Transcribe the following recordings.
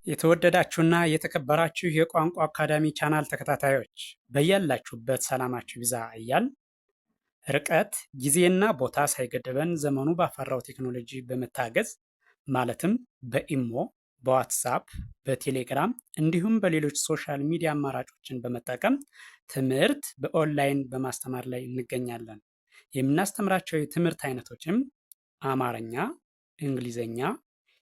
የተወደዳችሁና የተከበራችሁ የቋንቋ አካዳሚ ቻናል ተከታታዮች በያላችሁበት ሰላማችሁ ይብዛ እያል ርቀት ጊዜና ቦታ ሳይገድበን ዘመኑ ባፈራው ቴክኖሎጂ በመታገዝ ማለትም በኢሞ፣ በዋትሳፕ፣ በቴሌግራም እንዲሁም በሌሎች ሶሻል ሚዲያ አማራጮችን በመጠቀም ትምህርት በኦንላይን በማስተማር ላይ እንገኛለን። የምናስተምራቸው የትምህርት አይነቶችም አማርኛ፣ እንግሊዝኛ፣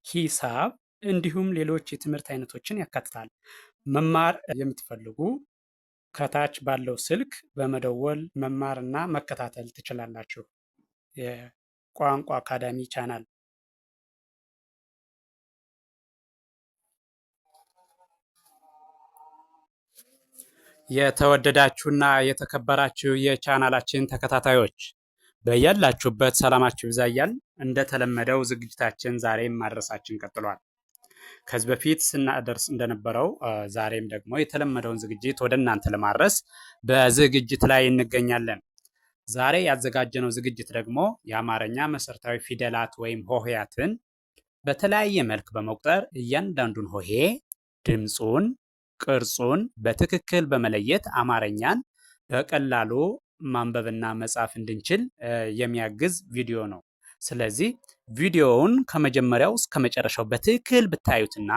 ሂሳብ እንዲሁም ሌሎች የትምህርት አይነቶችን ያካትታል። መማር የምትፈልጉ ከታች ባለው ስልክ በመደወል መማርና መከታተል ትችላላችሁ። የቋንቋ አካዳሚ ቻናል የተወደዳችሁና የተከበራችሁ የቻናላችን ተከታታዮች በያላችሁበት ሰላማችሁ ይብዛ እያልን እንደተለመደው ዝግጅታችን ዛሬም ማድረሳችን ቀጥሏል። ከዚህ በፊት ስናደርስ እንደነበረው ዛሬም ደግሞ የተለመደውን ዝግጅት ወደ እናንተ ለማድረስ በዝግጅት ላይ እንገኛለን። ዛሬ ያዘጋጀነው ዝግጅት ደግሞ የአማርኛ መሰረታዊ ፊደላት ወይም ሆሄያትን በተለያየ መልክ በመቁጠር እያንዳንዱን ሆሄ ድምፁን፣ ቅርጹን በትክክል በመለየት አማርኛን በቀላሉ ማንበብና መጻፍ እንድንችል የሚያግዝ ቪዲዮ ነው። ስለዚህ ቪዲዮውን ከመጀመሪያው እስከ መጨረሻው በትክክል ብታዩትና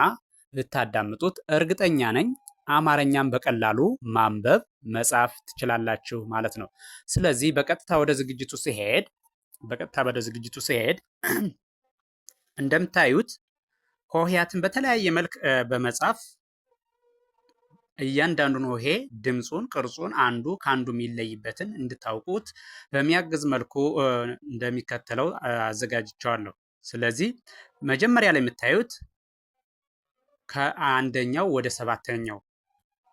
ብታዳምጡት እርግጠኛ ነኝ አማርኛን በቀላሉ ማንበብ መጻፍ ትችላላችሁ ማለት ነው። ስለዚህ በቀጥታ ወደ ዝግጅቱ ሲሄድ እንደምታዩት ሆሄያትን በተለያየ መልክ በመጻፍ እያንዳንዱን ሆሄ ድምፁን፣ ቅርጹን አንዱ ከአንዱ የሚለይበትን እንድታውቁት በሚያግዝ መልኩ እንደሚከተለው አዘጋጅቸዋለሁ። ስለዚህ መጀመሪያ ላይ የምታዩት ከአንደኛው ወደ ሰባተኛው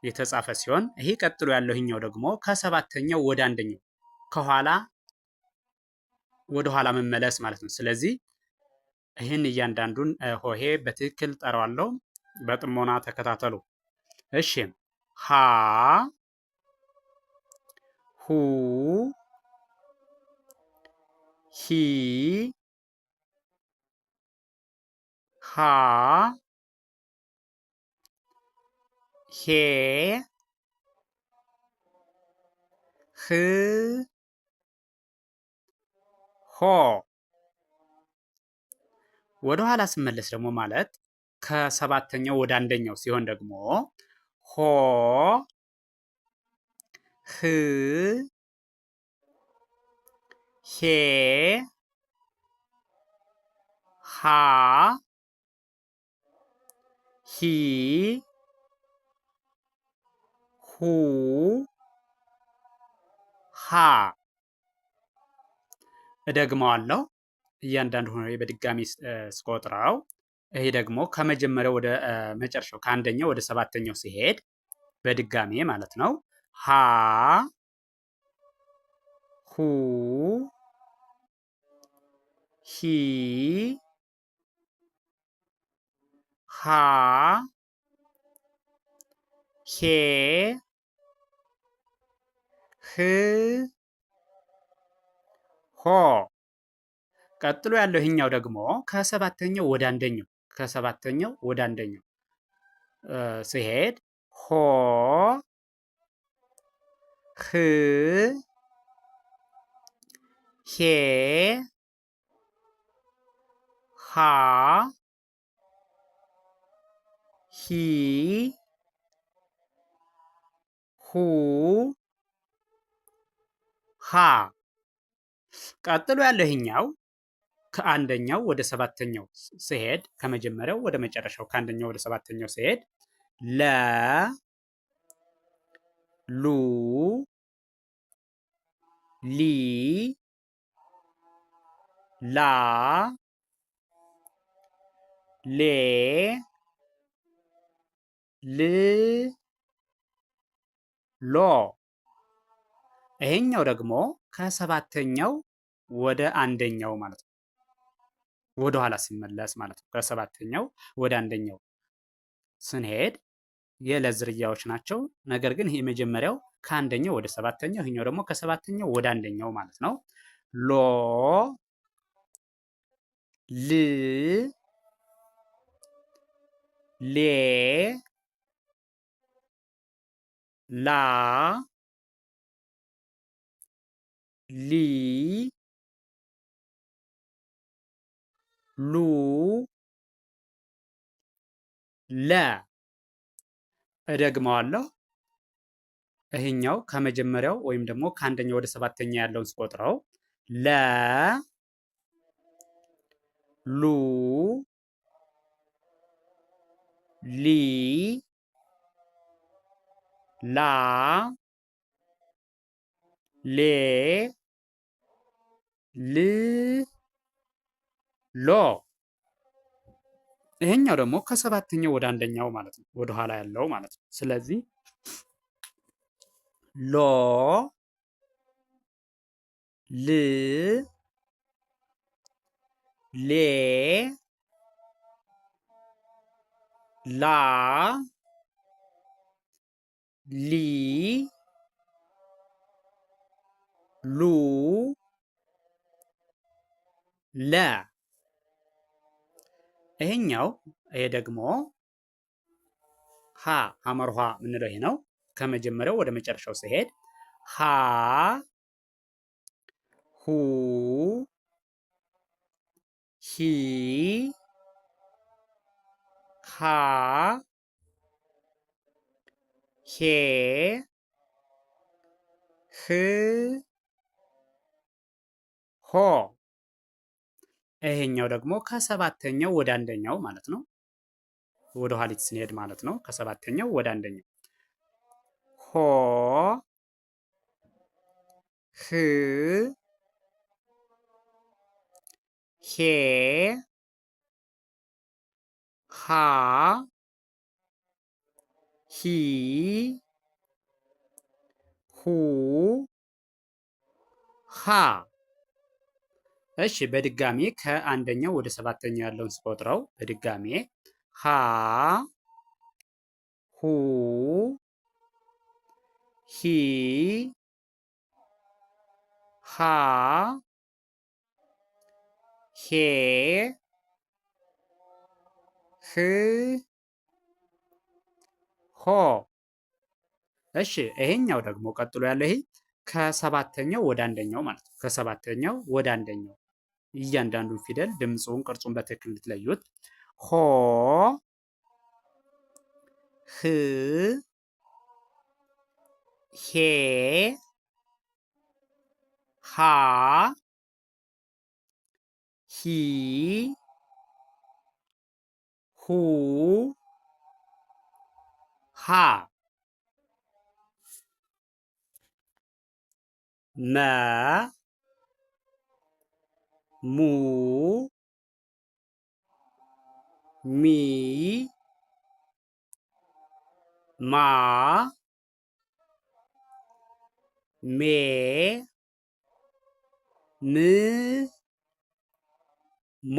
የተጻፈ ሲሆን ይሄ ቀጥሎ ያለው ይሄኛው ደግሞ ከሰባተኛው ወደ አንደኛው ከኋላ ወደ ኋላ መመለስ ማለት ነው። ስለዚህ ይህን እያንዳንዱን ሆሄ በትክክል ጠራዋለሁ። በጥሞና ተከታተሉ። እሺ ሀ ሁ ሂ ሃ ሄ ህ ሆ። ወደ ኋላ ስመለስ ደግሞ ማለት ከሰባተኛው ወደ አንደኛው ሲሆን ደግሞ ሆ ህ ሄ ሃ ሂ ሁ ሃ። እደግመዋለሁ እያንዳንዱ ሆኖ በድጋሚ ስቆጥረው ይሄ ደግሞ ከመጀመሪያው ወደ መጨረሻው ከአንደኛው ወደ ሰባተኛው ሲሄድ በድጋሚ ማለት ነው። ሀ ሁ ሂ ሃ ሄ ህ ሆ። ቀጥሎ ያለው ይሄኛው ደግሞ ከሰባተኛው ወደ አንደኛው ሲሄድ ሆ ህ ሄ ሃ ሂ ሁ ሃ። ቀጥሎ ያለው ይሄኛው ከአንደኛው ወደ ሰባተኛው ሲሄድ ከመጀመሪያው ወደ መጨረሻው ከአንደኛው ወደ ሰባተኛው ሲሄድ ለ ሉ ሊ ላ ሌ ል ሎ። ይሄኛው ደግሞ ከሰባተኛው ወደ አንደኛው ማለት ነው። ወደ ኋላ ሲመለስ ማለት ነው። ከሰባተኛው ወደ አንደኛው ስንሄድ የለ ዝርያዎች ናቸው። ነገር ግን ይሄ የመጀመሪያው ከአንደኛው ወደ ሰባተኛው፣ ይሄኛው ደግሞ ከሰባተኛው ወደ አንደኛው ማለት ነው። ሎ ል ሌ ላ ሊ ሉ ለ እደግመዋለሁ። ይሄኛው ከመጀመሪያው ወይም ደግሞ ከአንደኛው ወደ ሰባተኛ ያለውን ስቆጥረው ለ ሉ ሊ ላ ሌ ል ሎ። ይሄኛው ደግሞ ከሰባተኛው ወደ አንደኛው ማለት ነው፣ ወደ ኋላ ያለው ማለት ነው። ስለዚህ ሎ ል ሌ ላ ሊ ሉ ለ። ይሄኛው ይሄ ደግሞ ሀ ሐመርኋ የምንለው ይሄ ነው። ከመጀመሪያው ወደ መጨረሻው ሲሄድ ሀ ሁ ሂ ሃ ሄ ህ ሆ። ይሄኛው ደግሞ ከሰባተኛው ወደ አንደኛው ማለት ነው። ወደ ኋሊት ስንሄድ ማለት ነው። ከሰባተኛው ወደ አንደኛው ሆ ህ ሄ ሃ ሂ ሁ ሃ። እሺ በድጋሜ ከአንደኛው ወደ ሰባተኛው ያለውን ስቆጥረው በድጋሜ ሃ ሁ ሂ ሃ ሄ ህ ሆ። እሺ ይሄኛው ደግሞ ቀጥሎ ያለው ይሄ ከሰባተኛው ወደ አንደኛው ማለት ነው። ከሰባተኛው ወደ አንደኛው እያንዳንዱን ፊደል ድምፁን፣ ቅርጹን በትክክል እንድትለዩት ሆ ህ ሄ ሃ ሂ ሁ ሃ መ ሙ ሚ ማ ሜ ም ሞ።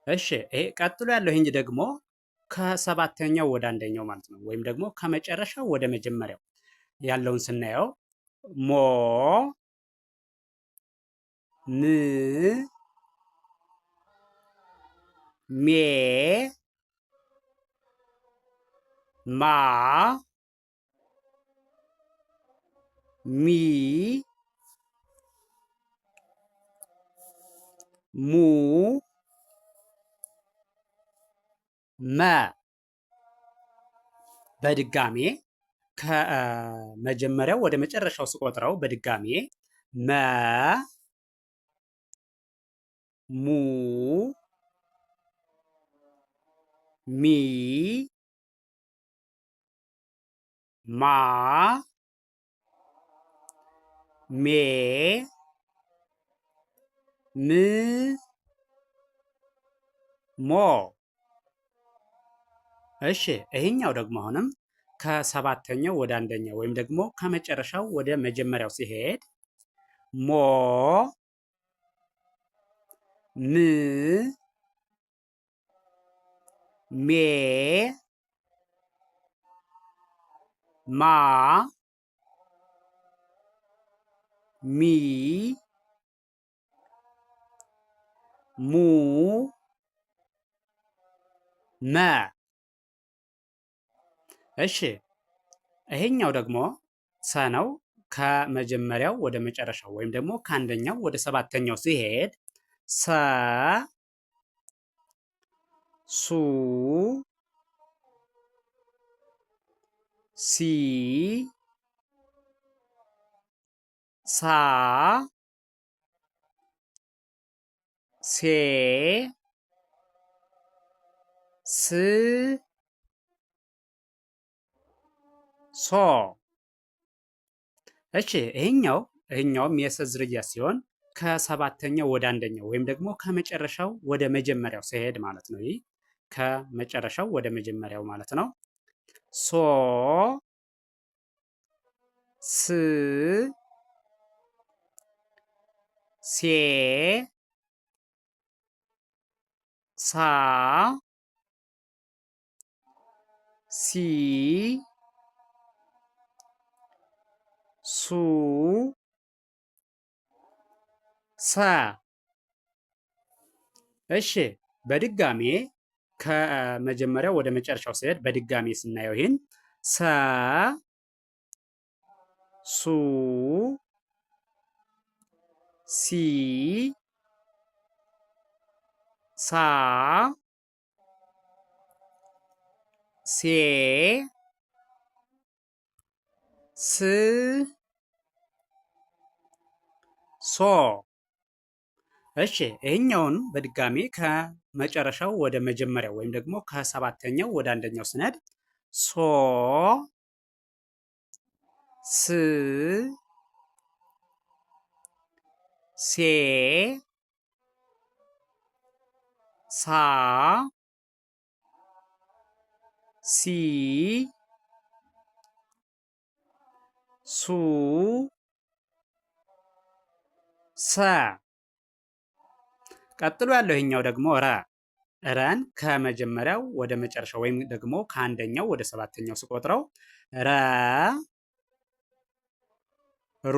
እሺ ይሄ ቀጥሎ ያለው ይሄ ደግሞ ከሰባተኛው ወደ አንደኛው ማለት ነው። ወይም ደግሞ ከመጨረሻው ወደ መጀመሪያው ያለውን ስናየው ሞ ም ሜ ማ ሚ ሙ መ። በድጋሜ ከመጀመሪያው ወደ መጨረሻው ስቆጥረው በድጋሜ መ ሙ ሚ ማ ሜ ም ሞ። እሺ ይሄኛው ደግሞ አሁንም ከሰባተኛው ወደ አንደኛው ወይም ደግሞ ከመጨረሻው ወደ መጀመሪያው ሲሄድ ሞ ም ሜ ማ ሚ ሙ መ። እሺ ይሄኛው ደግሞ ሰ ነው። ከመጀመሪያው ወደ መጨረሻው ወይም ደግሞ ከአንደኛው ወደ ሰባተኛው ሲሄድ ሰ ሱ ሲ ሳ ሴ ስ ሶ። እሺ ይሄኛውም የሰ ዝርያ ሲሆን ከሰባተኛው ወደ አንደኛው ወይም ደግሞ ከመጨረሻው ወደ መጀመሪያው ሲሄድ ማለት ነው። ይህ ከመጨረሻው ወደ መጀመሪያው ማለት ነው። ሶ ስ ሴ ሳ ሲ ሱ ሰ። እሺ በድጋሜ ከመጀመሪያው ወደ መጨረሻው ሲሄድ በድጋሜ ስናየው ይህን ሰ ሱ ሲ ሳ ሴ ስ ሶ። እሺ ይሄኛውን በድጋሚ ከመጨረሻው ወደ መጀመሪያው ወይም ደግሞ ከሰባተኛው ወደ አንደኛው ስነድ ሶ ስ ሴ ሳ ሲ ሱ ሰ። ቀጥሎ ያለው ይሄኛው ደግሞ ረን ከመጀመሪያው ወደ መጨረሻው ወይም ደግሞ ከአንደኛው ወደ ሰባተኛው ስቆጥረው ረ ሩ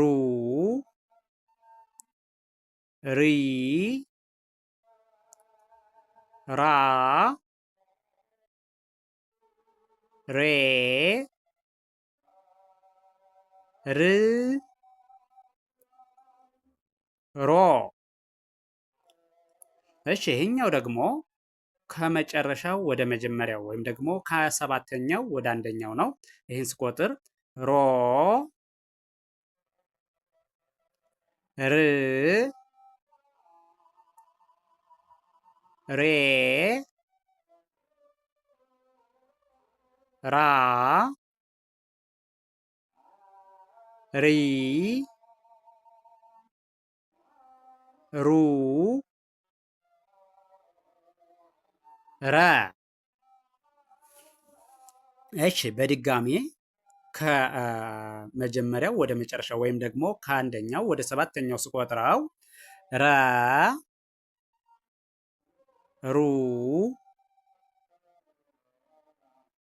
ሪ ራ ሬ ር ሮ። እሺ ይሄኛው ደግሞ ከመጨረሻው ወደ መጀመሪያው ወይም ደግሞ ከሰባተኛው ወደ አንደኛው ነው። ይህን ስቆጥር ሮ ር ሬ ራ ሪ ሩ ረ። እሺ በድጋሚ ከመጀመሪያው ወደ መጨረሻው ወይም ደግሞ ከአንደኛው ወደ ሰባተኛው ስቆጥረው ረ ሩ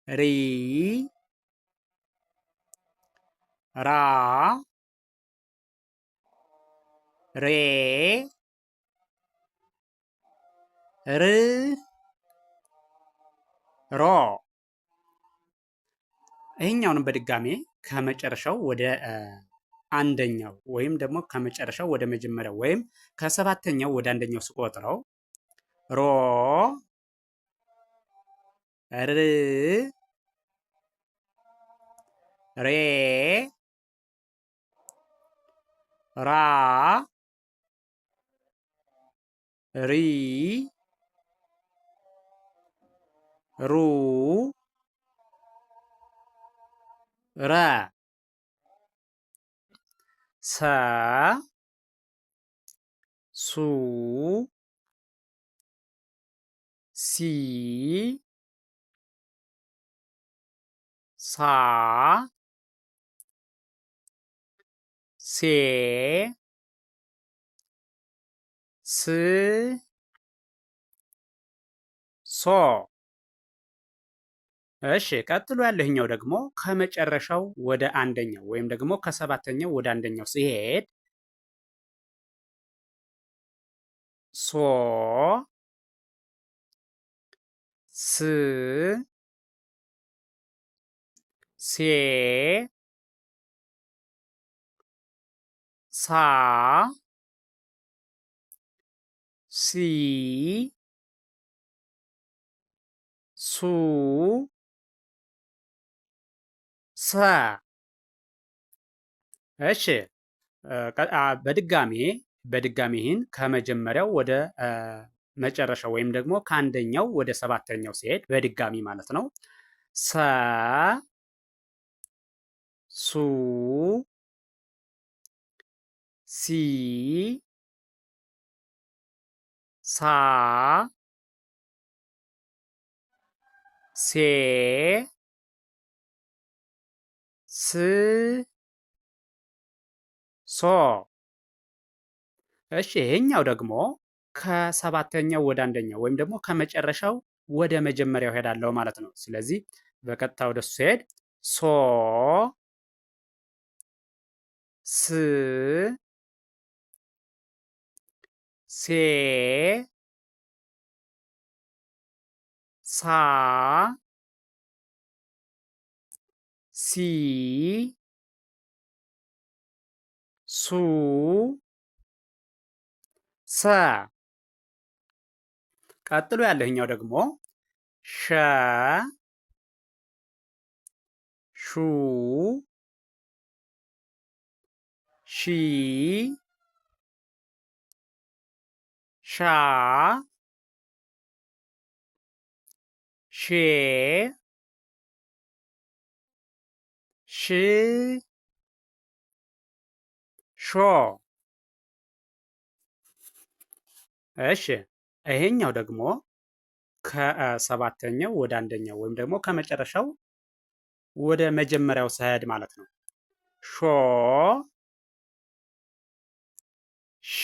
ሪ ራ ሬ ር ሮ። ይሄኛውንም በድጋሜ ከመጨረሻው ወደ አንደኛው ወይም ደግሞ ከመጨረሻው ወደ መጀመሪያው ወይም ከሰባተኛው ወደ አንደኛው ስቆጥረው ሮ ር ሬ ራ ሪ ሩ ረ ሰ ሱ ሲ ሳ ሴ ስ ሶ። እሺ ቀጥሎ ያለህኛው ደግሞ ከመጨረሻው ወደ አንደኛው ወይም ደግሞ ከሰባተኛው ወደ አንደኛው ሲሄድ ሶ ስ ሴ ሳ ሲ ሱ ሰ። እሺ በድጋሜ ይህን ከመጀመሪያው ወደ መጨረሻው ወይም ደግሞ ከአንደኛው ወደ ሰባተኛው ሲሄድ በድጋሚ ማለት ነው። ሰ ሱ ሲ ሳ ሴ ስ ሶ። እሺ ይሄኛው ደግሞ ከሰባተኛው ወደ አንደኛው ወይም ደግሞ ከመጨረሻው ወደ መጀመሪያው ሄዳለሁ ማለት ነው። ስለዚህ በቀጥታ ወደ እሱ ሲሄድ ሶ ስ ሴ ሳ ሲ ሱ ሰ። ቀጥሎ ያለህኛው ደግሞ ሸ ሹ ሺ ሻ ሼ ሽ ሾ። እሺ ይሄኛው ደግሞ ከሰባተኛው ወደ አንደኛው ወይም ደግሞ ከመጨረሻው ወደ መጀመሪያው ስሄድ ማለት ነው። ሾ ሽ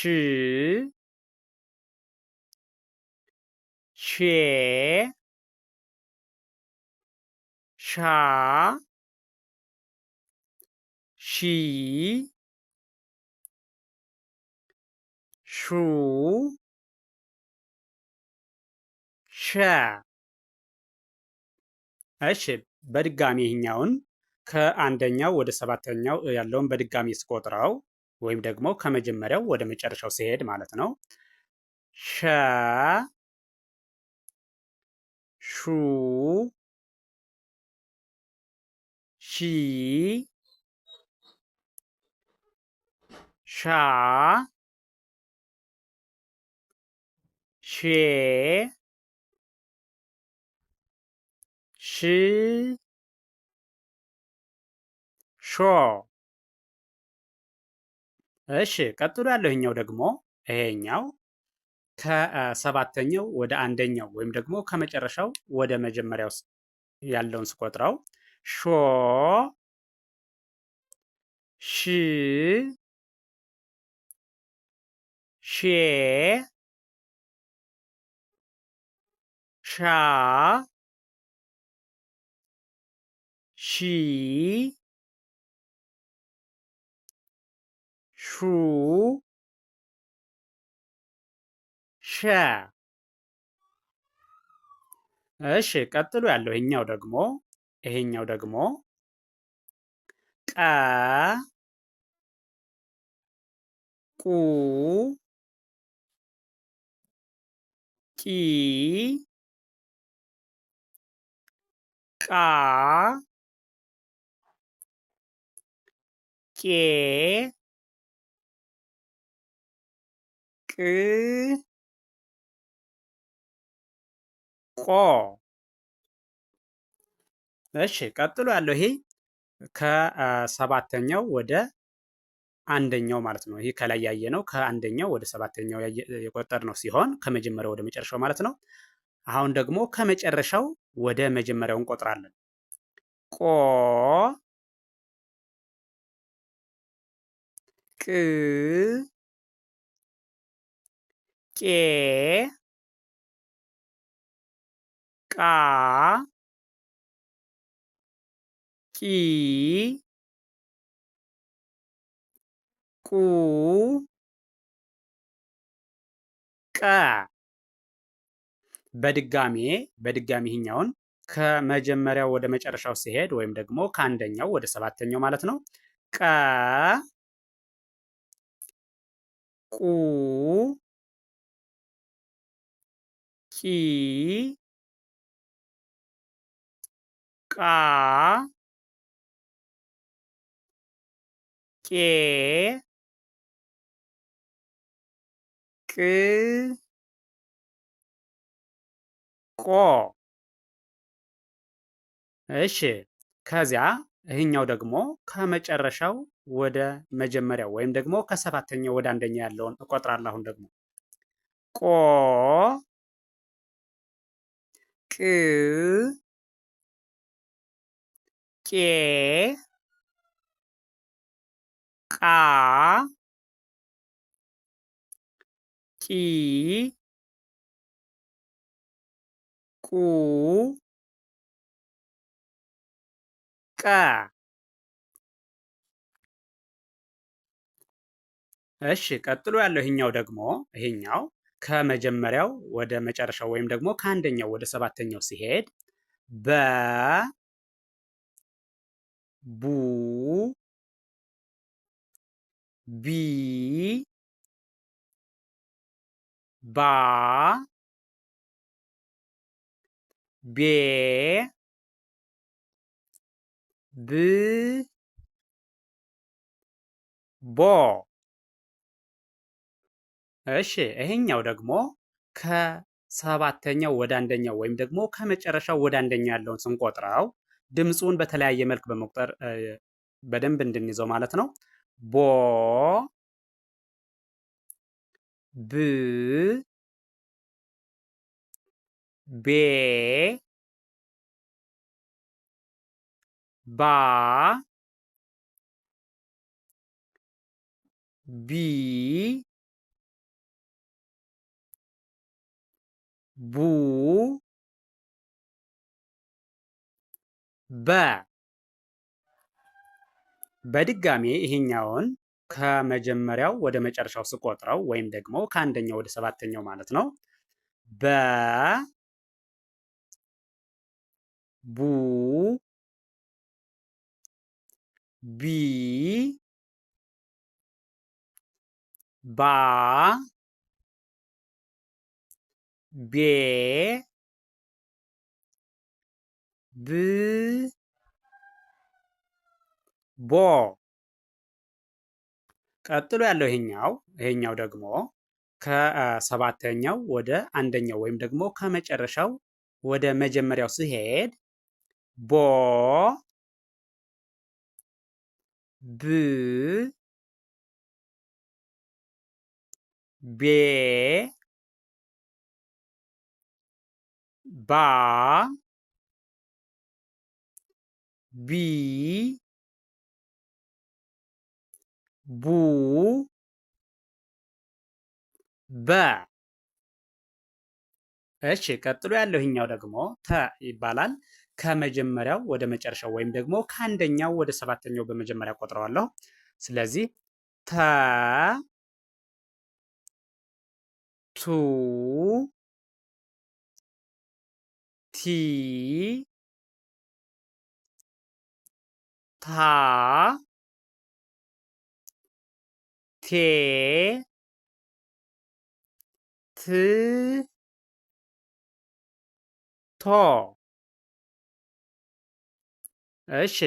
ሼ ሻ ሺ ሹ ሸ። እሺ በድጋሚ ይህኛውን ከአንደኛው ወደ ሰባተኛው ያለውን በድጋሚ ስቆጥረው ወይም ደግሞ ከመጀመሪያው ወደ መጨረሻው ሲሄድ ማለት ነው። ሸ ሹ ሺ ሻ ሼ ሽ ሾ። እሺ ቀጥሎ ያለው ደግሞ ይሄኛው ከሰባተኛው ወደ አንደኛው ወይም ደግሞ ከመጨረሻው ወደ መጀመሪያው ያለውን ስቆጥረው ሾ ሺ ሼ ሻ ሺ ሹ ሸ። እሺ ቀጥሎ ያለው ይሄኛው ደግሞ ቀ ቁ ቂ ቃ ቄ ቅ ቆ። እሺ ቀጥሎ ያለው ይሄ ከሰባተኛው ወደ አንደኛው ማለት ነው። ይሄ ከላይ ያየነው ከአንደኛው ወደ ሰባተኛው የቆጠርነው ሲሆን ከመጀመሪያው ወደ መጨረሻው ማለት ነው። አሁን ደግሞ ከመጨረሻው ወደ መጀመሪያው እንቆጥራለን። ቆ ቅ ቄ ቃ ቂ ቁ ቀ። በድጋሚ ይህኛውን ከመጀመሪያው ወደ መጨረሻው ሲሄድ ወይም ደግሞ ከአንደኛው ወደ ሰባተኛው ማለት ነው። ቀ ቁ ቂ ቃ ቄ ቅ ቆ። እሺ ከዚያ ይህኛው ደግሞ ከመጨረሻው ወደ መጀመሪያው ወይም ደግሞ ከሰባተኛው ወደ አንደኛ ያለውን እቆጥራለሁ። አሁን ደግሞ ቆ ቅ ቄ ቃ ቂ ቁ ቀ። እሺ ቀጥሎ ያለው ይሄኛው ከመጀመሪያው ወደ መጨረሻው ወይም ደግሞ ከአንደኛው ወደ ሰባተኛው ሲሄድ በ ቡ ቢ ባ ቤ ብ ቦ። እሺ ይሄኛው ደግሞ ከሰባተኛው ወደ አንደኛው ወይም ደግሞ ከመጨረሻው ወደ አንደኛው ያለውን ስንቆጥረው ድምፁን በተለያየ መልክ በመቁጠር በደንብ እንድንይዘው ማለት ነው። ቦ ብ ቤ ባ ቢ ቡ በ። በድጋሜ ይሄኛውን ከመጀመሪያው ወደ መጨረሻው ስቆጥረው ወይም ደግሞ ከአንደኛው ወደ ሰባተኛው ማለት ነው። በ ቡ ቢ ባ ቤ ብ ቦ። ቀጥሎ ያለው ይሄኛው ደግሞ ከሰባተኛው ወደ አንደኛው ወይም ደግሞ ከመጨረሻው ወደ መጀመሪያው ሲሄድ ቦ ብ ቤ ባ ቢ ቡ በ። እሺ ቀጥሎ ያለው ይሄኛው ደግሞ ተ ይባላል። ከመጀመሪያው ወደ መጨረሻው ወይም ደግሞ ከአንደኛው ወደ ሰባተኛው በመጀመሪያ ቆጥረዋለሁ። ስለዚህ ተ ቱ ቲ ታ ቴ ት ቶ። እሺ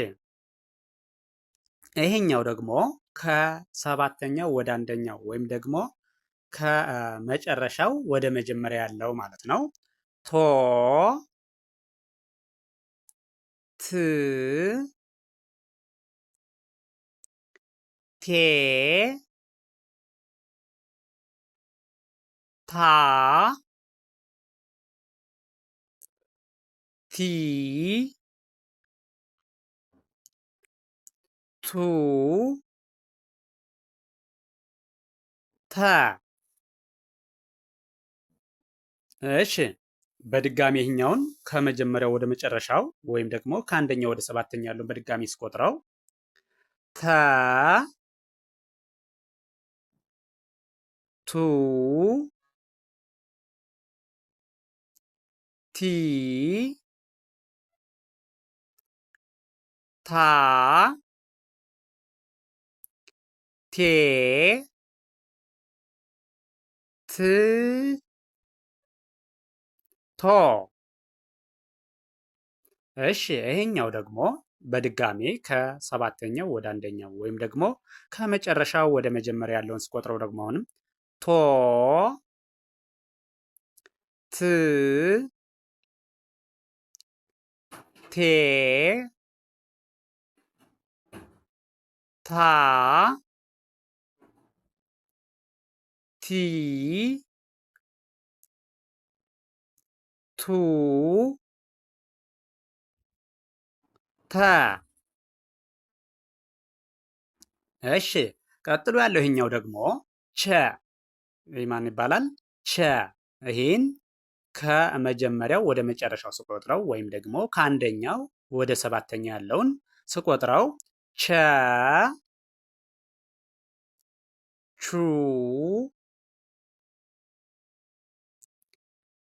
ይሄኛው ደግሞ ከሰባተኛው ወደ አንደኛው ወይም ደግሞ ከመጨረሻው ወደ መጀመሪያ ያለው ማለት ነው። ቶ ት ቴ ታ ቲ ቱ ተ። እሺ በድጋሚ ይህኛውን ከመጀመሪያው ወደ መጨረሻው ወይም ደግሞ ከአንደኛው ወደ ሰባተኛ ያለውን በድጋሚ ስቆጥረው ተ ቱ ታ ቴ ት ቶ። እሺ ይሄኛው ደግሞ በድጋሜ ከሰባተኛው ወደ አንደኛው ወይም ደግሞ ከመጨረሻው ወደ መጀመሪያ ያለውን ስቆጥረው ደግሞ አሁንም ቶ ት ቴ ታ ቲ ቱ ተ። እሺ ቀጥሎ ያለው ይሄኛው ደግሞ ቸ። ይህ ማን ይባላል? ቸ። ይህን ከመጀመሪያው ወደ መጨረሻው ስቆጥረው ወይም ደግሞ ከአንደኛው ወደ ሰባተኛ ያለውን ስቆጥረው ቸ ቹ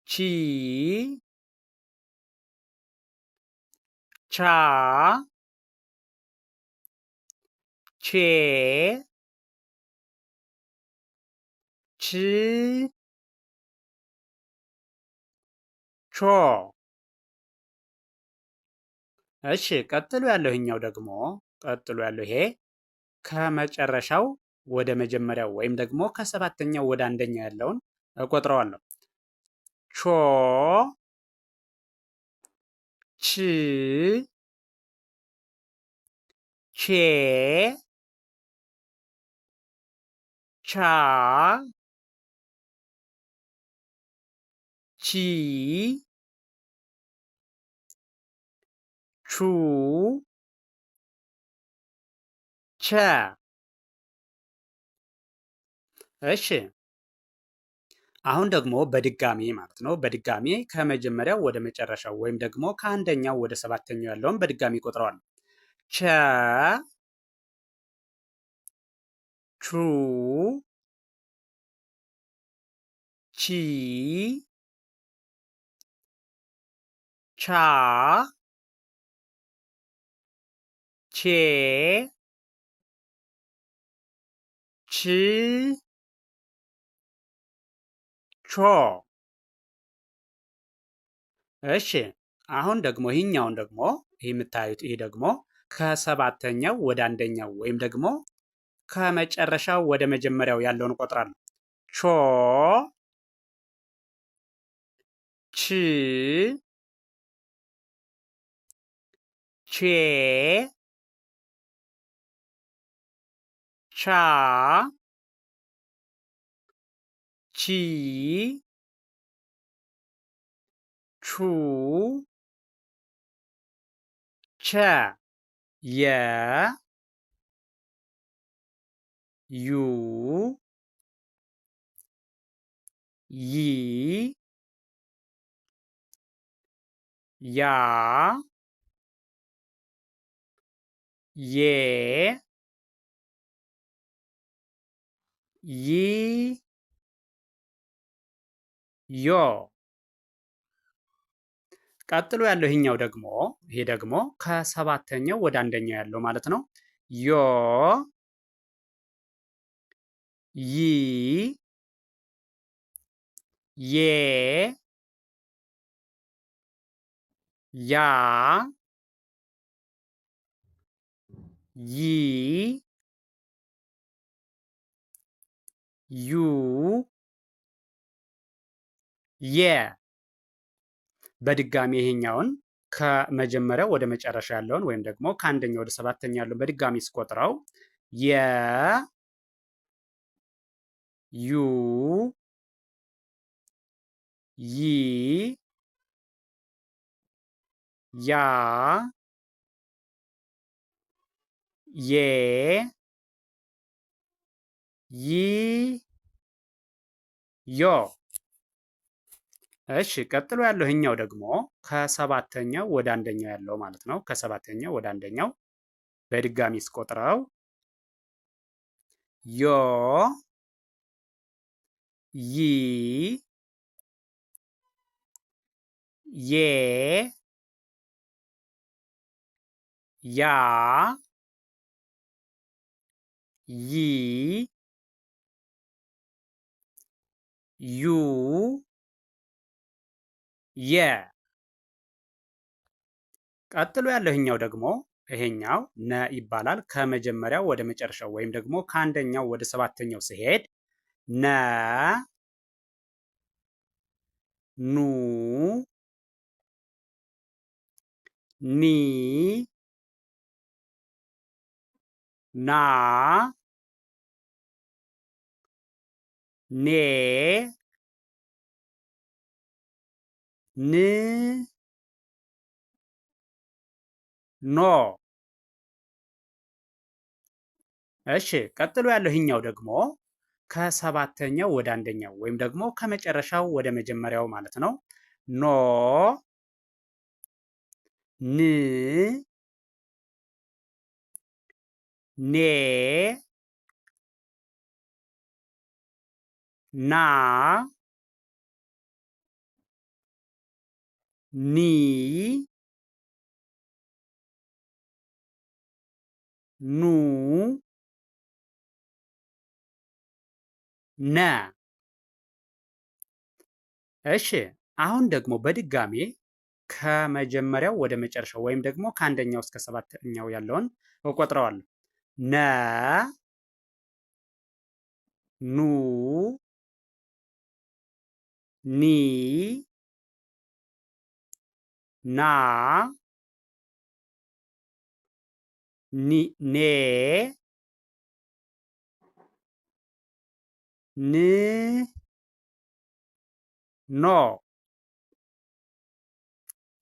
ቺ ቻ ቼ ች ቾ። እሺ ቀጥሎ ያለው ይሄኛው ደግሞ ቀጥሎ ያለው ይሄ ከመጨረሻው ወደ መጀመሪያው ወይም ደግሞ ከሰባተኛው ወደ አንደኛው ያለውን እቆጥረዋለሁ። ቾ ች ቼ ቻ ቺ ቹ ቸ። እሺ አሁን ደግሞ በድጋሚ ማለት ነው። በድጋሚ ከመጀመሪያው ወደ መጨረሻው ወይም ደግሞ ከአንደኛው ወደ ሰባተኛው ያለውን በድጋሚ ቆጥረዋል። ቸ ቹ ቺ ቻ ቼ ች ቾ። እሺ አሁን ደግሞ ይህኛውን ደግሞ ይህ የምታዩት ይህ ደግሞ ከሰባተኛው ወደ አንደኛው ወይም ደግሞ ከመጨረሻው ወደ መጀመሪያው ያለውን እቆጥራለሁ። ቾ ች ቼ ቻ ቺ ቹ ቸ። የ ዩ ይ ያ ዬ ይ ዮ። ቀጥሎ ያለው ይሄኛው ደግሞ ይሄ ደግሞ ከሰባተኛው ወደ አንደኛው ያለው ማለት ነው። ዮ ይ ዬ ያ ይ ዩ የ። በድጋሚ ይሄኛውን ከመጀመሪያው ወደ መጨረሻ ያለውን ወይም ደግሞ ከአንደኛው ወደ ሰባተኛ ያለውን በድጋሚ ስቆጥረው የ ዩ ይ ያ ዬ ይ ዮ። እሺ ቀጥሎ ያለው ይሄኛው ደግሞ ከሰባተኛው ወደ አንደኛው ያለው ማለት ነው። ከሰባተኛው ወደ አንደኛው በድጋሚ ስቆጥረው ዮ ይ የ ያ ይ ዩ የ ቀጥሎ ያለው ይሄኛው ደግሞ ይሄኛው ነ ይባላል። ከመጀመሪያው ወደ መጨረሻው ወይም ደግሞ ከአንደኛው ወደ ሰባተኛው ሲሄድ ነ ኑ ኒ ና ኔ ን ኖ። እሺ ቀጥሎ ያለው ይህኛው ደግሞ ከሰባተኛው ወደ አንደኛው ወይም ደግሞ ከመጨረሻው ወደ መጀመሪያው ማለት ነው። ኖ ን ኔ ና ኒ ኑ ነ። እሺ አሁን ደግሞ በድጋሜ ከመጀመሪያው ወደ መጨረሻው ወይም ደግሞ ከአንደኛው እስከ ሰባተኛው ያለውን እቆጥረዋለሁ። ነ ኑ ኒ ና ኔ ን ኖ።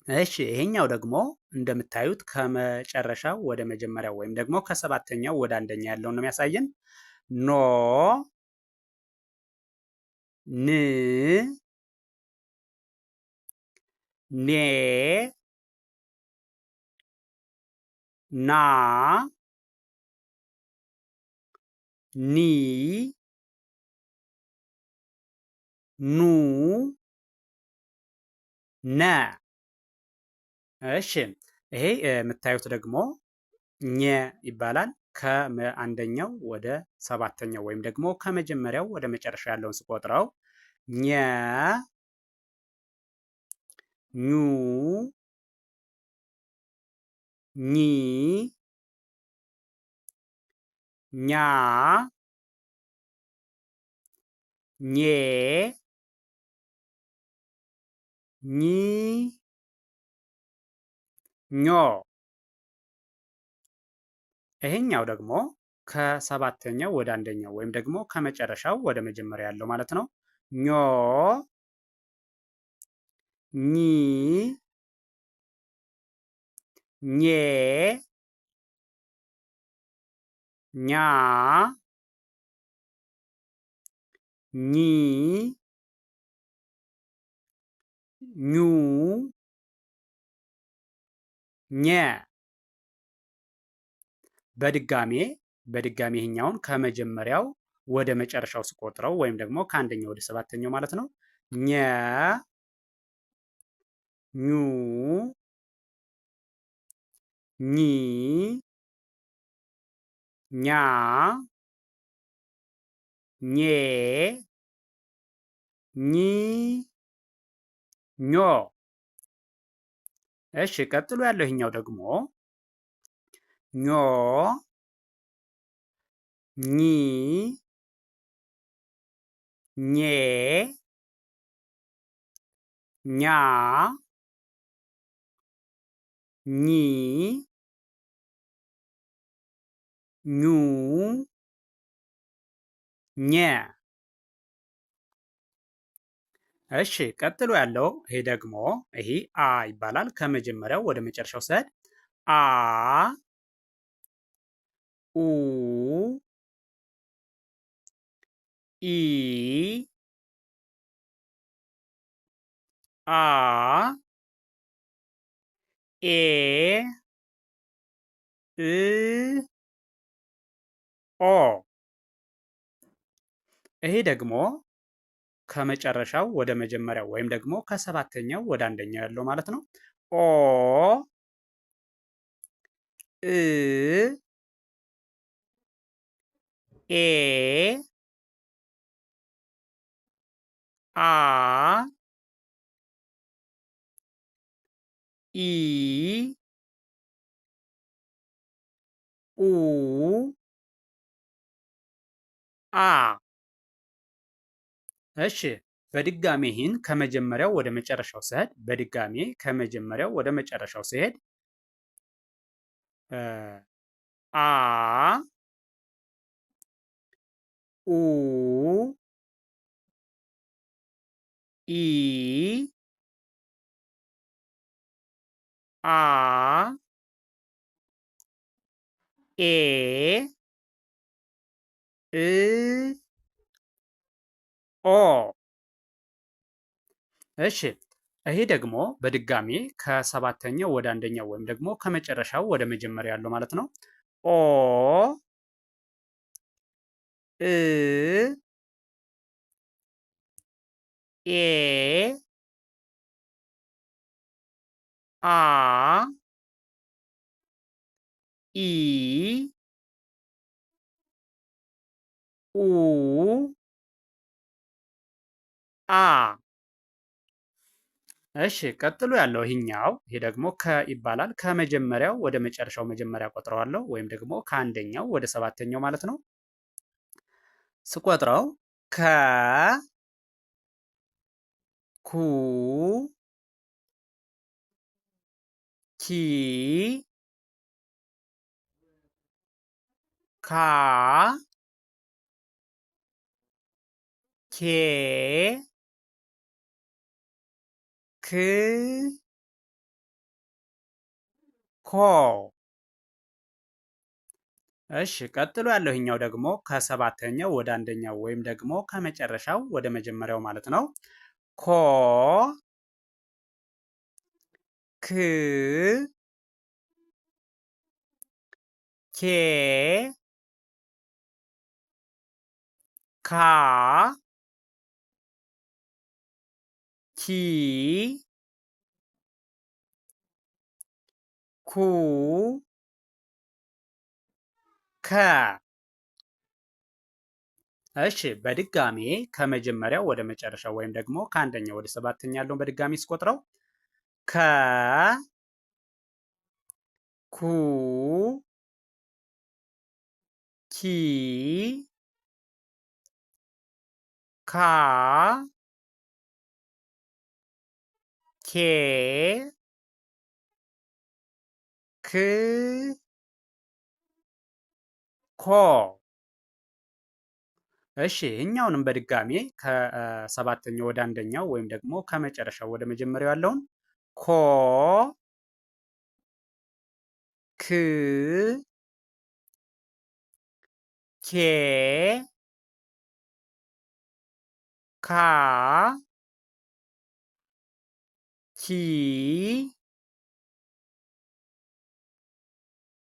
እሺ ይሄኛው ደግሞ እንደምታዩት ከመጨረሻው ወደ መጀመሪያው ወይም ደግሞ ከሰባተኛው ወደ አንደኛ ያለውን ነው የሚያሳየን። ኖ ን ኔ ና ኒ ኑ ነ። እሺ ይሄ የምታዩት ደግሞ ኘ ይባላል። ከአንደኛው ወደ ሰባተኛው ወይም ደግሞ ከመጀመሪያው ወደ መጨረሻ ያለውን ስቆጥረው ኘ ኙ ኚ ኛ ኜ ኚ ኞ። ይሄኛው ደግሞ ከሰባተኛው ወደ አንደኛው ወይም ደግሞ ከመጨረሻው ወደ መጀመሪያ ያለው ማለት ነው። ኞ ኚ ኜ ኛ ኚ ኙ ኘ። በድጋሜ ይሄኛውን ከመጀመሪያው ወደ መጨረሻው ስቆጥረው ወይም ደግሞ ከአንደኛው ወደ ሰባተኛው ማለት ነው። ኘ ኙ ኚ ኛ ኜ ኚ ኞ። እሺ ቀጥሎ ያለው ይሄኛው ደግሞ ኞ ኚ ኜ ኛ ኚ ኙ ኘ። እሺ ቀጥሎ ያለው ይሄ ደግሞ ይሄ አ ይባላል። ከመጀመሪያው ወደ መጨረሻው ስሄድ አ ኡ ኢ አ ኤ እ ኦ። ይሄ ደግሞ ከመጨረሻው ወደ መጀመሪያው ወይም ደግሞ ከሰባተኛው ወደ አንደኛው ያለው ማለት ነው። ኦ እ ኤ አ ኢ ኡ አ። እሺ በድጋሜ ይህን ከመጀመሪያው ወደ መጨረሻው ስሄድ በድጋሜ ከመጀመሪያው ወደ መጨረሻው ስሄድ አ ኡ ኢ አ ኤ እ ኦ። እሺ ይሄ ደግሞ በድጋሜ ከሰባተኛው ወደ አንደኛው ወይም ደግሞ ከመጨረሻው ወደ መጀመሪያ ያለው ማለት ነው። ኦ እ ኤ አ ኢ ኡ አ። እሺ ቀጥሎ ያለው ይሄኛው ይሄ ደግሞ ከ ይባላል። ከመጀመሪያው ወደ መጨረሻው መጀመሪያ ቆጥረዋለሁ ወይም ደግሞ ከአንደኛው ወደ ሰባተኛው ማለት ነው። ስቆጥረው ከ ኩ ኪ ካ ኬ ክ ኮ። እሺ ቀጥሎ ያለው ይሄኛው ደግሞ ከሰባተኛው ወደ አንደኛው ወይም ደግሞ ከመጨረሻው ወደ መጀመሪያው ማለት ነው። ኮ ክ ኬ ካ ኪ ኩ ከ። እሺ በድጋሜ ከመጀመሪያው ወደ መጨረሻው ወይም ደግሞ ከአንደኛው ወደ ሰባተኛ ያለውን በድጋሜ ስቆጥረው ከ ኩ ኪ ካ ኬ ክ ኮ። እሺ እኛውንም በድጋሜ ከሰባተኛው ወደ አንደኛው ወይም ደግሞ ከመጨረሻው ወደ መጀመሪያው ያለውን ኮ ክ ኬ ካ ኪ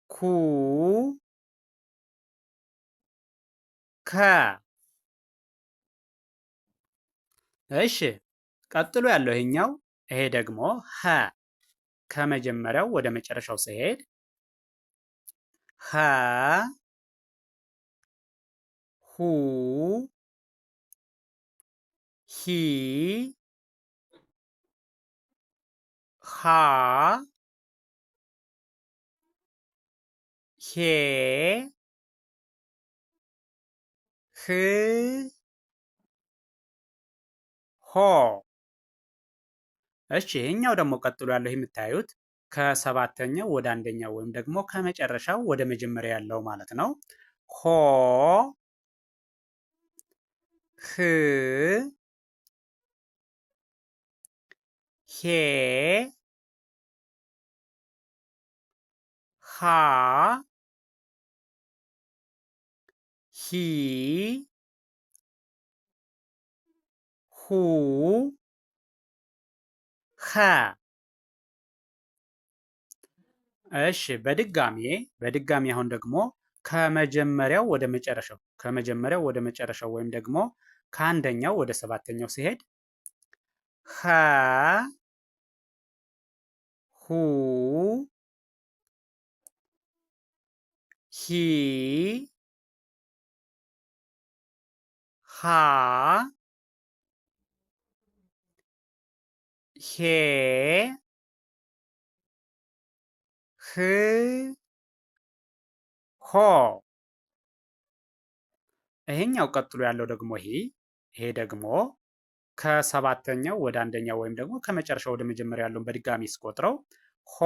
ኩ ከ። እሺ ቀጥሎ ያለው ይሄኛው ይሄ ደግሞ ሀ ከመጀመሪያው ወደ መጨረሻው ሲሄድ ሀ ሁ ሂ ሃ ሄ ህ ሆ። እሺ ይሄኛው ደግሞ ቀጥሎ ያለው የምታዩት ከሰባተኛው ወደ አንደኛው ወይም ደግሞ ከመጨረሻው ወደ መጀመሪያ ያለው ማለት ነው። ሆ ህ ሄ ሃ ሂ ሁ ኸ። እሺ በድጋሚ አሁን ደግሞ ከመጀመሪያው ወደ መጨረሻው ወይም ደግሞ ከአንደኛው ወደ ሰባተኛው ሲሄድ ሀ ሁ ሂ ሃ ሄ ህ ሆ። ይሄኛው ቀጥሎ ያለው ደግሞ ይሄ ደግሞ ከሰባተኛው ወደ አንደኛው ወይም ደግሞ ከመጨረሻው ወደ መጀመሪያ ያለውን በድጋሚ ስቆጥረው ሆ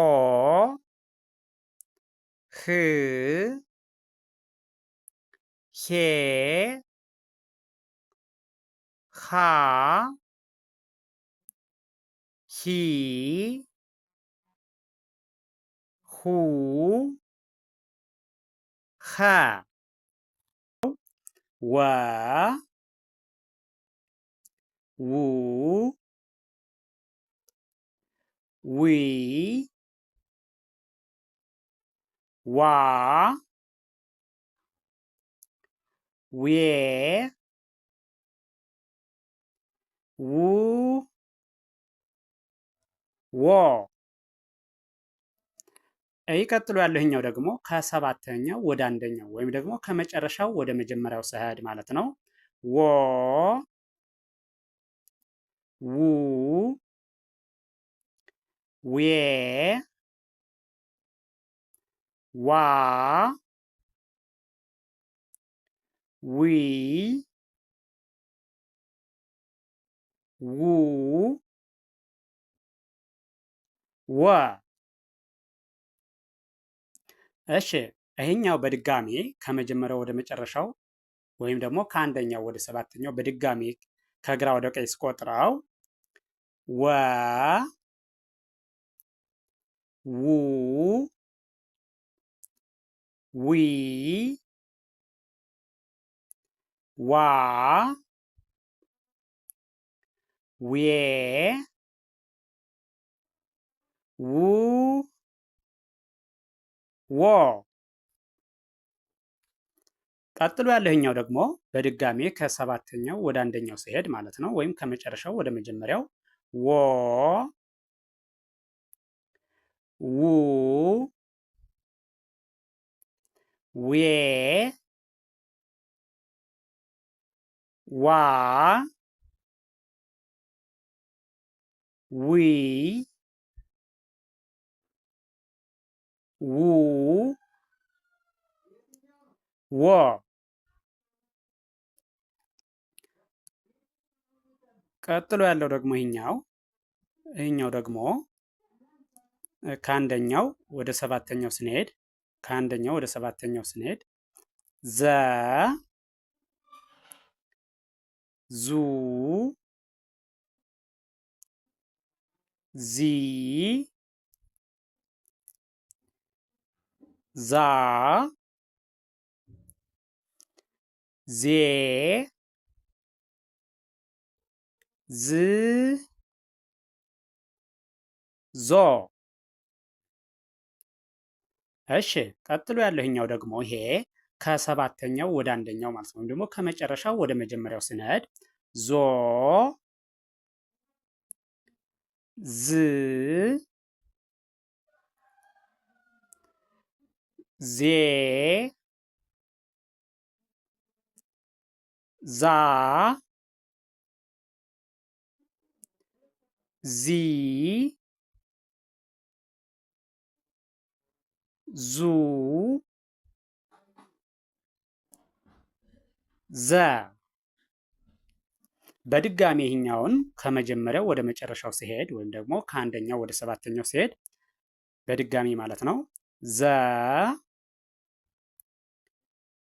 ህ ሄ ሃ ሂ ሁ ኸ ወ ው ዊ ዋ ዌ ው ዎ። ቀጥሎ ያለው ይሄኛው ደግሞ ከሰባተኛው ወደ አንደኛው ወይም ደግሞ ከመጨረሻው ወደ መጀመሪያው ስሄድ ማለት ነው። ወ ው ዌ ዋ ዊ ው ወ። እሺ ይሄኛው በድጋሚ ከመጀመሪያው ወደ መጨረሻው ወይም ደግሞ ከአንደኛው ወደ ሰባተኛው በድጋሚ ከግራ ወደ ቀኝ ስቆጥረው ወ ው ዊ ዋ ዌ ው ዎ። ቀጥሎ ያለህኛው ደግሞ በድጋሚ ከሰባተኛው ወደ አንደኛው ሲሄድ ማለት ነው፣ ወይም ከመጨረሻው ወደ መጀመሪያው ወ ው ዌ ዋ ዊ ው ዎ። ቀጥሎ ያለው ደግሞ ይሄኛው ደግሞ ከአንደኛው ወደ ሰባተኛው ስንሄድ ዘ ዙ ዚ ዛ ዜ ዝ ዞ። እሺ ቀጥሎ ያለው ደግሞ ይሄ ከሰባተኛው ወደ አንደኛው ማለት ነው፣ ወይም ደግሞ ከመጨረሻው ወደ መጀመሪያው ስንሄድ ዞ ዝ ዜ ዛ ዚ ዙ ዘ። በድጋሚ ይሄኛውን ከመጀመሪያው ወደ መጨረሻው ሲሄድ ወይም ደግሞ ከአንደኛው ወደ ሰባተኛው ሲሄድ በድጋሚ ማለት ነው። ዘ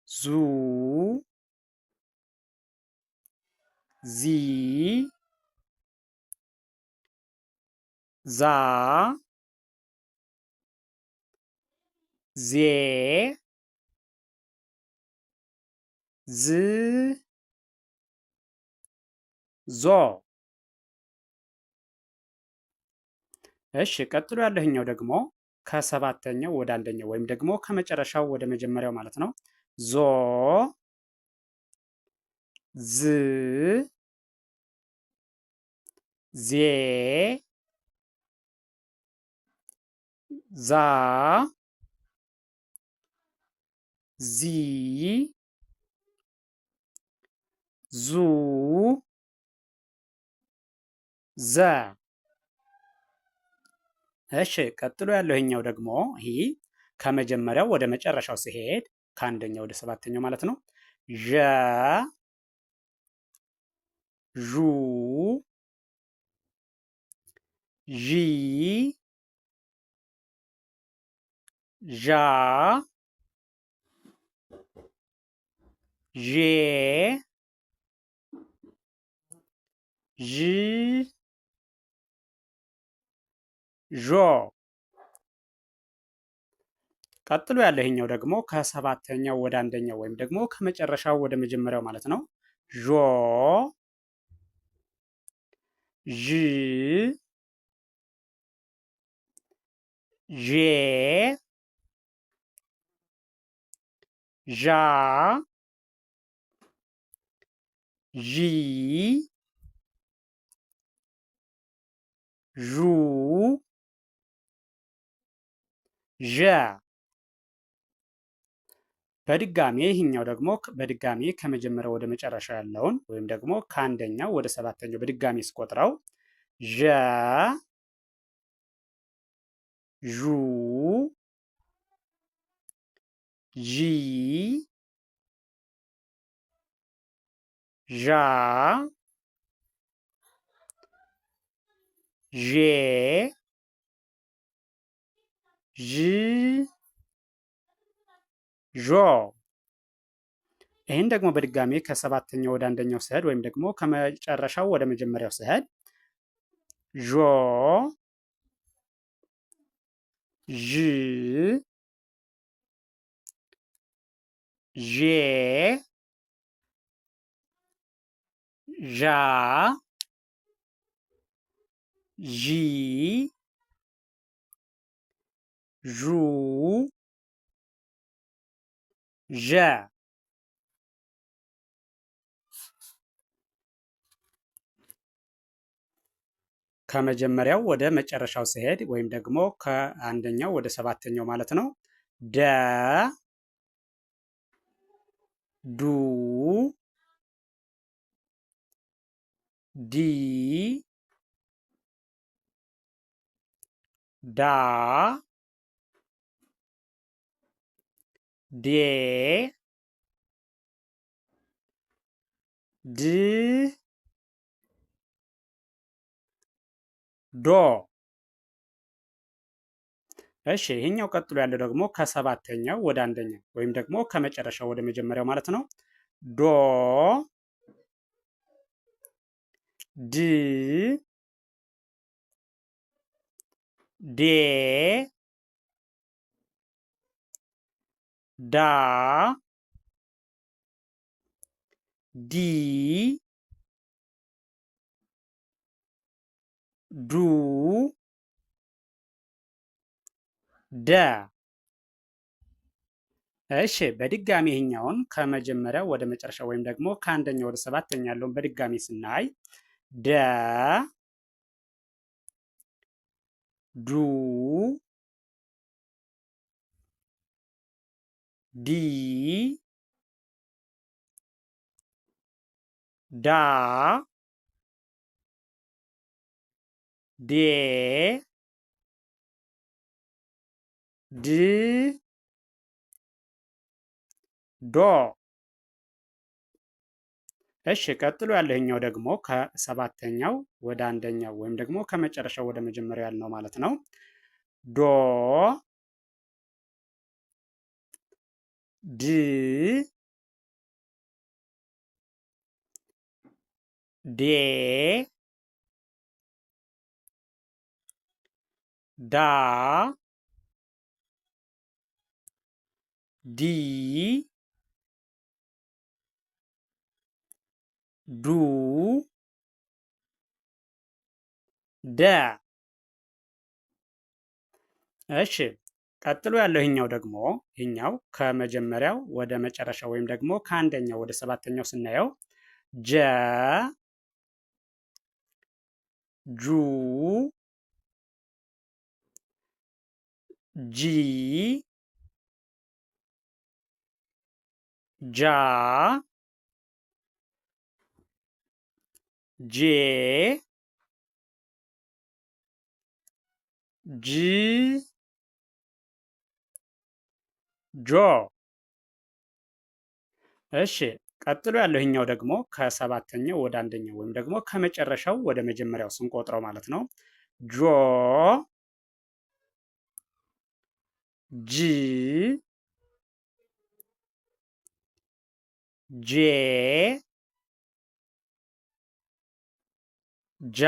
ዙ ዚ ዛ ዜ ዝ ዞ። እሺ ቀጥሎ ያለህኛው ደግሞ ከሰባተኛው ወደ አንደኛው ወይም ደግሞ ከመጨረሻው ወደ መጀመሪያው ማለት ነው። ዞ ዝ ዜ ዛ ዚ ዙ ዘ። እሺ ቀጥሎ ያለው ይሄኛው ደግሞ ይሄ ከመጀመሪያው ወደ መጨረሻው ሲሄድ ከአንደኛው ወደ ሰባተኛው ማለት ነው። ዠ ዡ ዢ ዣ ዤ ዥ ዦ። ቀጥሎ ያለው ይሄኛው ደግሞ ከሰባተኛው ወደ አንደኛው ወይም ደግሞ ከመጨረሻው ወደ መጀመሪያው ማለት ነው። ዦ ዥ ዤ ዣ ዢ ዡ ዠ። በድጋሜ ይህኛው ደግሞ በድጋሜ ከመጀመሪያው ወደ መጨረሻው ያለውን ወይም ደግሞ ከአንደኛው ወደ ሰባተኛው በድጋሜ ስቆጥረው ዠ ዡ ዢ ዣ ዤ ዥ ዦ። ይህን ደግሞ በድጋሜ ከሰባተኛው ወደ አንደኛው ስሄድ ወይም ደግሞ ከመጨረሻው ወደ መጀመሪያው ስሄድ ዦ ዥ ዤ ዣ ዢ ዡ ዠ። ከመጀመሪያው ወደ መጨረሻው ስሄድ ወይም ደግሞ ከአንደኛው ወደ ሰባተኛው ማለት ነው። ደ ዱ ዲ ዳ ዴ ድ ዶ። እሺ ይሄኛው ቀጥሎ ያለው ደግሞ ከሰባተኛው ወደ አንደኛው ወይም ደግሞ ከመጨረሻው ወደ መጀመሪያው ማለት ነው። ዶ ድ ዴ ዳ ዲ ዱ ደ። እሺ በድጋሚ ይሄኛውን ከመጀመሪያው ወደ መጨረሻ ወይም ደግሞ ከአንደኛ ወደ ሰባተኛ ያለውን በድጋሚ ስናይ ደ ዱ ዲ ዳ ዴ ድ ዶ። እሺ ቀጥሎ ያለኛው ደግሞ ከሰባተኛው ወደ አንደኛው ወይም ደግሞ ከመጨረሻው ወደ መጀመሪያው ያልነው ማለት ነው። ዶ ድ ዴ ዳ ዲ ዱ ደ። እሺ ቀጥሎ ያለው ይሄኛው ደግሞ ይሄኛው ከመጀመሪያው ወደ መጨረሻው ወይም ደግሞ ከአንደኛው ወደ ሰባተኛው ስናየው ጀ ጁ ጂ ጃ ጄ ጅ ጆ። እሺ ቀጥሎ ያለው ይሄኛው ደግሞ ከሰባተኛው ወደ አንደኛው ወይም ደግሞ ከመጨረሻው ወደ መጀመሪያው ስንቆጥረው ማለት ነው። ጆ ጂ ጄ ጃ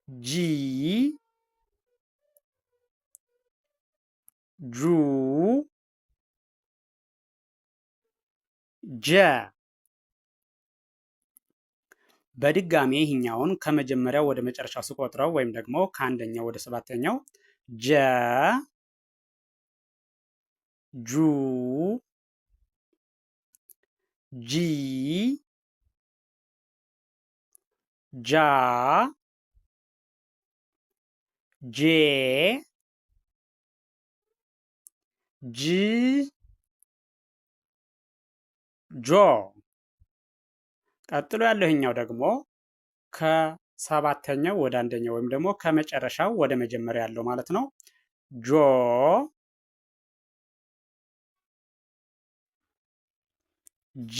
ጂ ጁ ጀ። በድጋሚ ይህኛውን ከመጀመሪያው ወደ መጨረሻው ስቆጥረው ወይም ደግሞ ከአንደኛው ወደ ሰባተኛው ጀ ጁ ጂ ጃ ጄ ጅ ጆ። ቀጥሎ ያለው ይሄኛው ደግሞ ከሰባተኛው ወደ አንደኛው ወይም ደግሞ ከመጨረሻው ወደ መጀመሪያ ያለው ማለት ነው። ጆ ጂ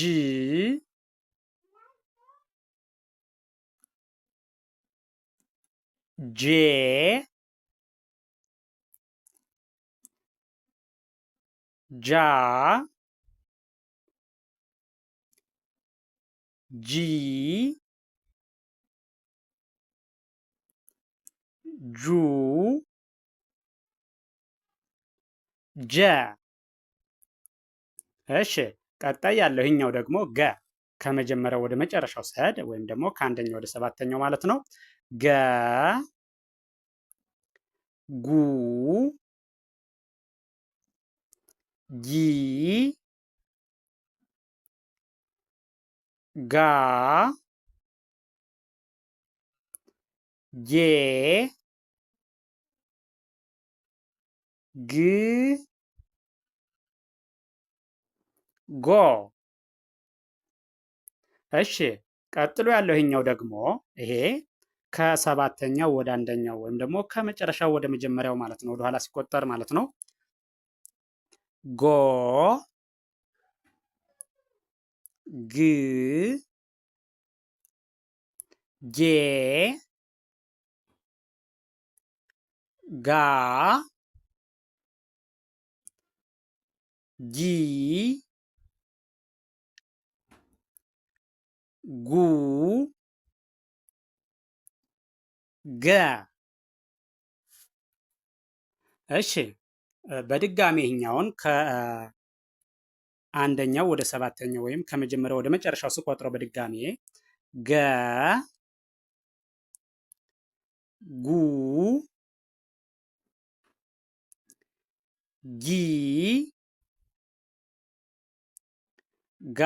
ጄ ጃ ጂ ጁ ጀ። እሺ ቀጣይ ያለው ይሄኛው ደግሞ ገ ከመጀመሪያው ወደ መጨረሻው ስሄድ ወይም ደግሞ ከአንደኛው ወደ ሰባተኛው ማለት ነው። ገ ጉ ጊ ጋ ጌ ግ ጎ። እሺ ቀጥሎ ያለው ይሄኛው ደግሞ ይሄ ከሰባተኛው ወደ አንደኛው ወይም ደግሞ ከመጨረሻው ወደ መጀመሪያው ማለት ነው፣ ወደኋላ ሲቆጠር ማለት ነው። ጎ ግ ጌ ጋ ጂ ጉ ገ። እሺ በድጋሚ ይህኛውን ከአንደኛው ወደ ሰባተኛው ወይም ከመጀመሪያው ወደ መጨረሻው ስቆጥረው በድጋሚ ገ ጉ ጊ ጋ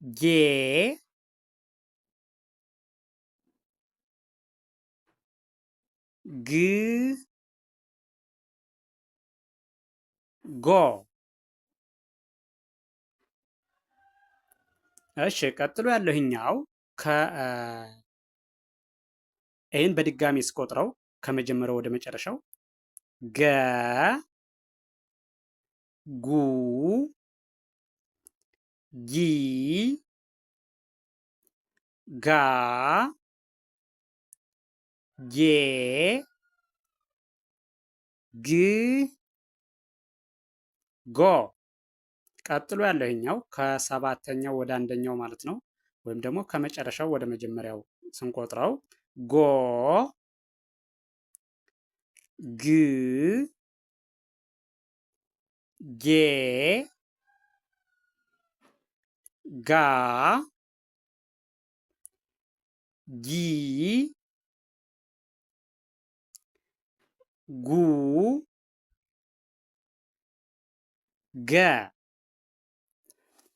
ጌ ግ ጎ። እሺ ቀጥሎ ያለው ይሄኛው ይህን በድጋሚ ስቆጥረው ከመጀመሪያው ወደ መጨረሻው ገ ጉ ጊ ጋ ጌ ግ ጎ። ቀጥሎ ያለው ይሄኛው ከሰባተኛው ወደ አንደኛው ማለት ነው፣ ወይም ደግሞ ከመጨረሻው ወደ መጀመሪያው ስንቆጥረው ጎ ግ ጌ ጋ ጊ ጉ ገ።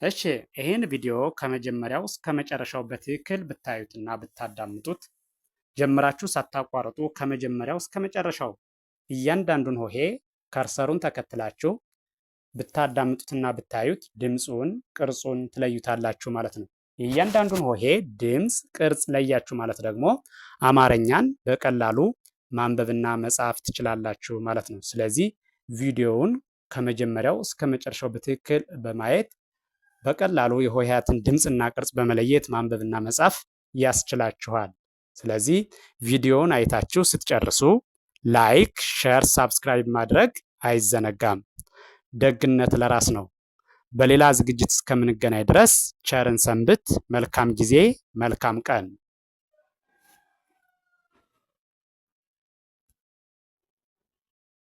እሺ ይህን ቪዲዮ ከመጀመሪያው እስከ መጨረሻው በትክክል ብታዩትና ብታዳምጡት ጀምራችሁ ሳታቋርጡ ከመጀመሪያው እስከ መጨረሻው እያንዳንዱን ሆሄ ከርሰሩን ተከትላችሁ ብታዳምጡትና ብታዩት ድምፁን ቅርጹን ትለዩታላችሁ ማለት ነው። የእያንዳንዱን ሆሄ ድምፅ ቅርጽ ለያችሁ ማለት ደግሞ አማርኛን በቀላሉ ማንበብና መጻፍ ትችላላችሁ ማለት ነው። ስለዚህ ቪዲዮውን ከመጀመሪያው እስከ መጨረሻው በትክክል በማየት በቀላሉ የሆሄያትን ድምፅና ቅርጽ በመለየት ማንበብና መጻፍ ያስችላችኋል። ስለዚህ ቪዲዮውን አይታችሁ ስትጨርሱ ላይክ፣ ሼር፣ ሳብስክራይብ ማድረግ አይዘነጋም። ደግነት ለራስ ነው። በሌላ ዝግጅት እስከምንገናኝ ድረስ ቸርን ሰንብት። መልካም ጊዜ፣ መልካም ቀን